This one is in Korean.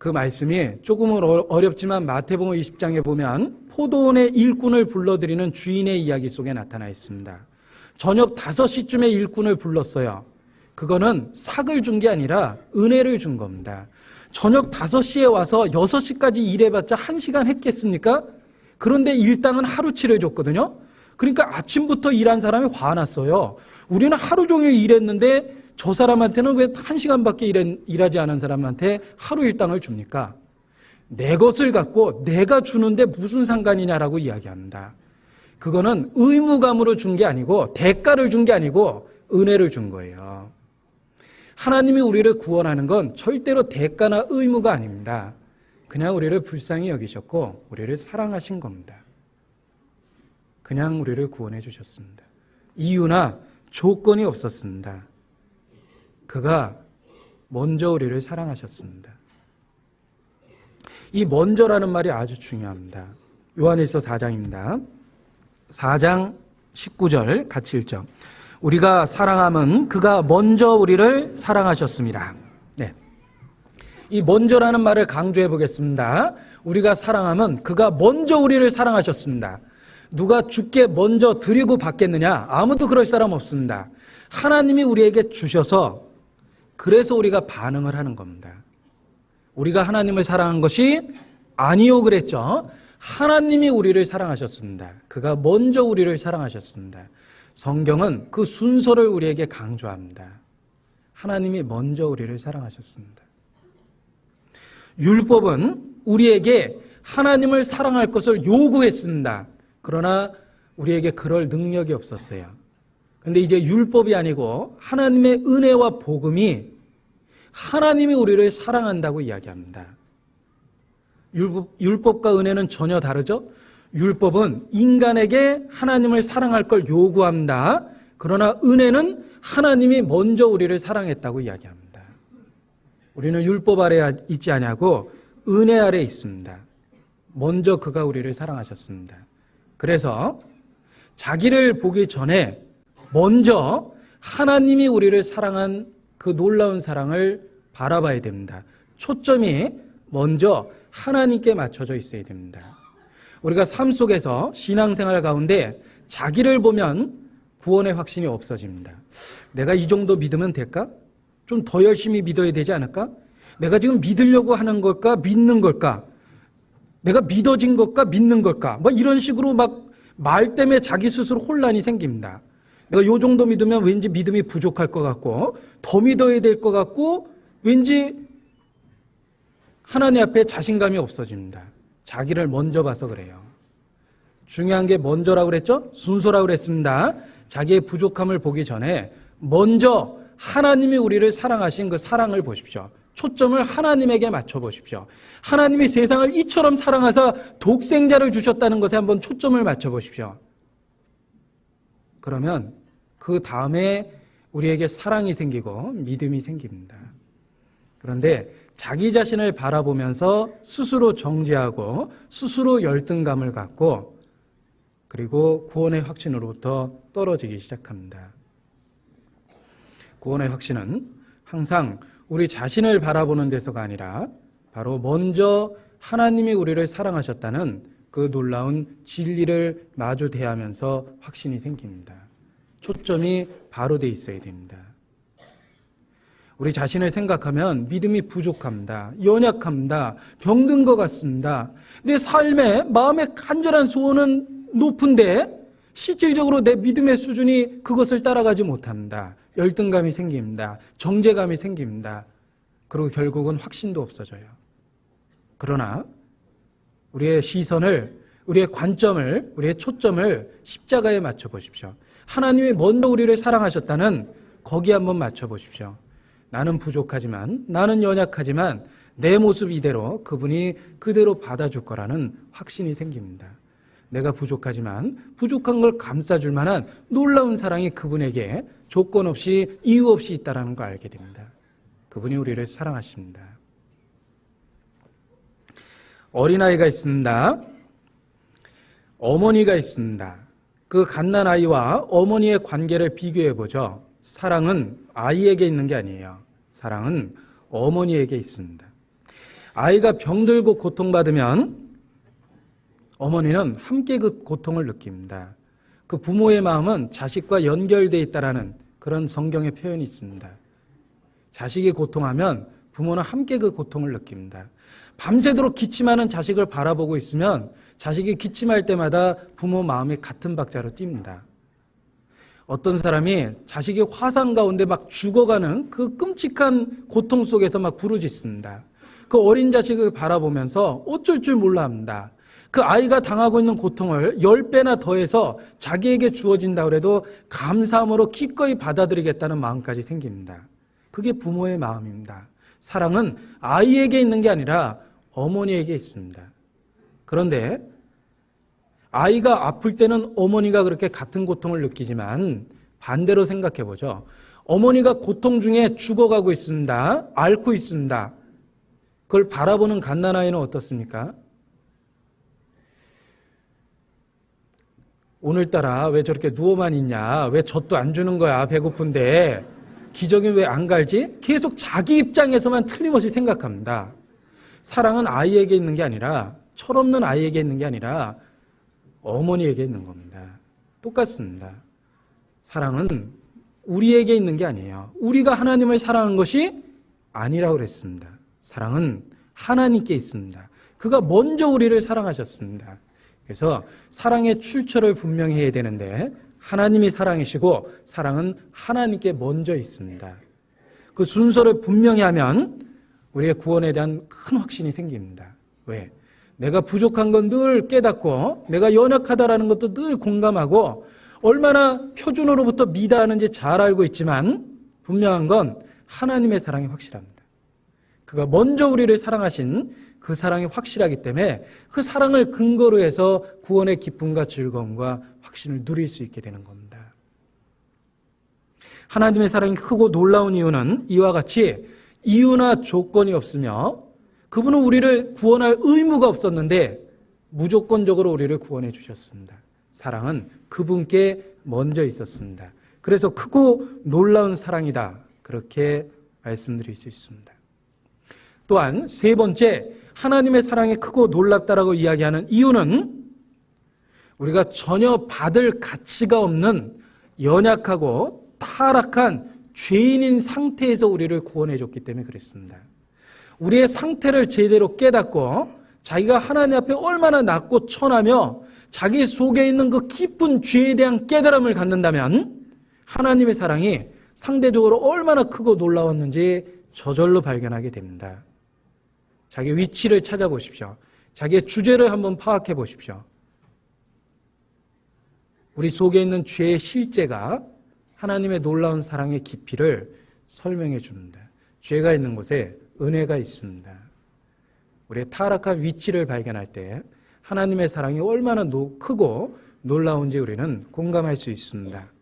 그 말씀이 조금은 어렵지만 마태복음 20장에 보면 포도원의 일꾼을 불러들이는 주인의 이야기 속에 나타나 있습니다. 저녁 5시쯤에 일꾼을 불렀어요. 그거는 삭을 준 게 아니라 은혜를 준 겁니다. 저녁 5시에 와서 6시까지 일해봤자 1시간 했겠습니까? 그런데 일당은 하루치를 줬거든요. 그러니까 아침부터 일한 사람이 화났어요. 우리는 하루 종일 일했는데 저 사람한테는 왜 1시간밖에 일하지 않은 사람한테 하루 일당을 줍니까? 내 것을 갖고 내가 주는데 무슨 상관이냐라고 이야기합니다. 그거는 의무감으로 준 게 아니고 대가를 준 게 아니고 은혜를 준 거예요. 하나님이 우리를 구원하는 건 절대로 대가나 의무가 아닙니다. 그냥 우리를 불쌍히 여기셨고 우리를 사랑하신 겁니다. 그냥 우리를 구원해 주셨습니다. 이유나 조건이 없었습니다. 그가 먼저 우리를 사랑하셨습니다. 이 먼저라는 말이 아주 중요합니다. 요한일서 4장입니다. 4장 19절 같이 읽죠. 우리가 사랑함은 그가 먼저 우리를 사랑하셨습니다. 네. 이 먼저라는 말을 강조해 보겠습니다. 우리가 사랑함은 그가 먼저 우리를 사랑하셨습니다. 누가 주께 먼저 드리고 받겠느냐? 아무도 그럴 사람 없습니다. 하나님이 우리에게 주셔서 그래서 우리가 반응을 하는 겁니다. 우리가 하나님을 사랑한 것이 아니요 그랬죠. 하나님이 우리를 사랑하셨습니다. 그가 먼저 우리를 사랑하셨습니다. 성경은 그 순서를 우리에게 강조합니다. 하나님이 먼저 우리를 사랑하셨습니다. 율법은 우리에게 하나님을 사랑할 것을 요구했습니다. 그러나 우리에게 그럴 능력이 없었어요. 그런데 이제 율법이 아니고 하나님의 은혜와 복음이 하나님이 우리를 사랑한다고 이야기합니다. 율법과 은혜는 전혀 다르죠? 율법은 인간에게 하나님을 사랑할 걸 요구합니다. 그러나 은혜는 하나님이 먼저 우리를 사랑했다고 이야기합니다. 우리는 율법 아래 있지 않냐고 은혜 아래 있습니다. 먼저 그가 우리를 사랑하셨습니다. 그래서 자기를 보기 전에 먼저 하나님이 우리를 사랑한 그 놀라운 사랑을 바라봐야 됩니다. 초점이 먼저 하나님께 맞춰져 있어야 됩니다. 우리가 삶 속에서 신앙생활 가운데 자기를 보면 구원의 확신이 없어집니다. 내가 이 정도 믿으면 될까? 좀 더 열심히 믿어야 되지 않을까? 내가 지금 믿으려고 하는 걸까? 믿는 걸까? 내가 믿어진 걸까? 믿는 걸까? 뭐 이런 식으로 막 말 때문에 자기 스스로 혼란이 생깁니다. 내가 이 정도 믿으면 왠지 믿음이 부족할 것 같고 더 믿어야 될 것 같고 왠지 하나님 앞에 자신감이 없어집니다. 자기를 먼저 봐서 그래요. 중요한 게 먼저라고 그랬죠? 순서라고 그랬습니다. 자기의 부족함을 보기 전에 먼저 하나님이 우리를 사랑하신 그 사랑을 보십시오. 초점을 하나님에게 맞춰보십시오. 하나님이 세상을 이처럼 사랑하사 독생자를 주셨다는 것에 한번 초점을 맞춰보십시오. 그러면 그 다음에 우리에게 사랑이 생기고 믿음이 생깁니다. 그런데 자기 자신을 바라보면서 스스로 정죄하고 스스로 열등감을 갖고 그리고 구원의 확신으로부터 떨어지기 시작합니다. 구원의 확신은 항상 우리 자신을 바라보는 데서가 아니라 바로 먼저 하나님이 우리를 사랑하셨다는 그 놀라운 진리를 마주 대하면서 확신이 생깁니다. 초점이 바로 돼 있어야 됩니다. 우리 자신을 생각하면 믿음이 부족합니다. 연약합니다. 병든 것 같습니다. 내 삶에 마음의 간절한 소원은 높은데 실질적으로 내 믿음의 수준이 그것을 따라가지 못합니다. 열등감이 생깁니다. 정죄감이 생깁니다. 그리고 결국은 확신도 없어져요. 그러나 우리의 시선을, 우리의 관점을, 우리의 초점을 십자가에 맞춰 보십시오. 하나님이 먼저 우리를 사랑하셨다는 거기에 한번 맞춰 보십시오. 나는 부족하지만, 나는 연약하지만 내 모습 이대로 그분이 그대로 받아줄 거라는 확신이 생깁니다. 내가 부족하지만 부족한 걸 감싸줄 만한 놀라운 사랑이 그분에게 조건 없이 이유 없이 있다는 걸 알게 됩니다. 그분이 우리를 사랑하십니다. 어린아이가 있습니다. 어머니가 있습니다. 그 갓난아이와 어머니의 관계를 비교해보죠. 사랑은 아이에게 있는 게 아니에요. 사랑은 어머니에게 있습니다. 아이가 병들고 고통받으면 어머니는 함께 그 고통을 느낍니다. 그 부모의 마음은 자식과 연결되어 있다라는 그런 성경의 표현이 있습니다. 자식이 고통하면 부모는 함께 그 고통을 느낍니다. 밤새도록 기침하는 자식을 바라보고 있으면 자식이 기침할 때마다 부모 마음이 같은 박자로 뜁니다. 어떤 사람이 자식이 화상 가운데 막 죽어가는 그 끔찍한 고통 속에서 막 부르짖습니다. 그 어린 자식을 바라보면서 어쩔 줄 몰라 합니다. 그 아이가 당하고 있는 고통을 10배나 더해서 자기에게 주어진다 해도 감사함으로 기꺼이 받아들이겠다는 마음까지 생깁니다. 그게 부모의 마음입니다. 사랑은 아이에게 있는 게 아니라 어머니에게 있습니다. 그런데 아이가 아플 때는 어머니가 그렇게 같은 고통을 느끼지만 반대로 생각해 보죠. 어머니가 고통 중에 죽어가고 있습니다. 앓고 있습니다. 그걸 바라보는 갓난아이는 어떻습니까? 오늘따라 왜 저렇게 누워만 있냐? 왜 젖도 안 주는 거야? 배고픈데 기저귀 왜 안 갈지? 계속 자기 입장에서만 틀림없이 생각합니다. 사랑은 아이에게 있는 게 아니라, 철없는 아이에게 있는 게 아니라 어머니에게 있는 겁니다. 똑같습니다. 사랑은 우리에게 있는 게 아니에요. 우리가 하나님을 사랑하는 것이 아니라고 그랬습니다. 사랑은 하나님께 있습니다. 그가 먼저 우리를 사랑하셨습니다. 그래서 사랑의 출처를 분명히 해야 되는데 하나님이 사랑이시고 사랑은 하나님께 먼저 있습니다. 그 순서를 분명히 하면 우리의 구원에 대한 큰 확신이 생깁니다. 왜? 내가 부족한 건 늘 깨닫고 내가 연약하다라는 것도 늘 공감하고 얼마나 표준으로부터 미다하는지 잘 알고 있지만 분명한 건 하나님의 사랑이 확실합니다. 그가 먼저 우리를 사랑하신 그 사랑이 확실하기 때문에 그 사랑을 근거로 해서 구원의 기쁨과 즐거움과 확신을 누릴 수 있게 되는 겁니다. 하나님의 사랑이 크고 놀라운 이유는 이와 같이 이유나 조건이 없으며 그분은 우리를 구원할 의무가 없었는데 무조건적으로 우리를 구원해 주셨습니다. 사랑은 그분께 먼저 있었습니다. 그래서 크고 놀라운 사랑이다. 그렇게 말씀드릴 수 있습니다. 또한 세 번째, 하나님의 사랑이 크고 놀랍다라고 이야기하는 이유는 우리가 전혀 받을 가치가 없는 연약하고 타락한 죄인인 상태에서 우리를 구원해 줬기 때문에 그랬습니다. 우리의 상태를 제대로 깨닫고 자기가 하나님 앞에 얼마나 낮고 천하며 자기 속에 있는 그 깊은 죄에 대한 깨달음을 갖는다면 하나님의 사랑이 상대적으로 얼마나 크고 놀라웠는지 저절로 발견하게 됩니다. 자기 위치를 찾아보십시오. 자기의 주제를 한번 파악해 보십시오. 우리 속에 있는 죄의 실제가 하나님의 놀라운 사랑의 깊이를 설명해 줍니다. 죄가 있는 곳에 은혜가 있습니다. 우리의 타락한 위치를 발견할 때 하나님의 사랑이 얼마나 크고 놀라운지 우리는 공감할 수 있습니다.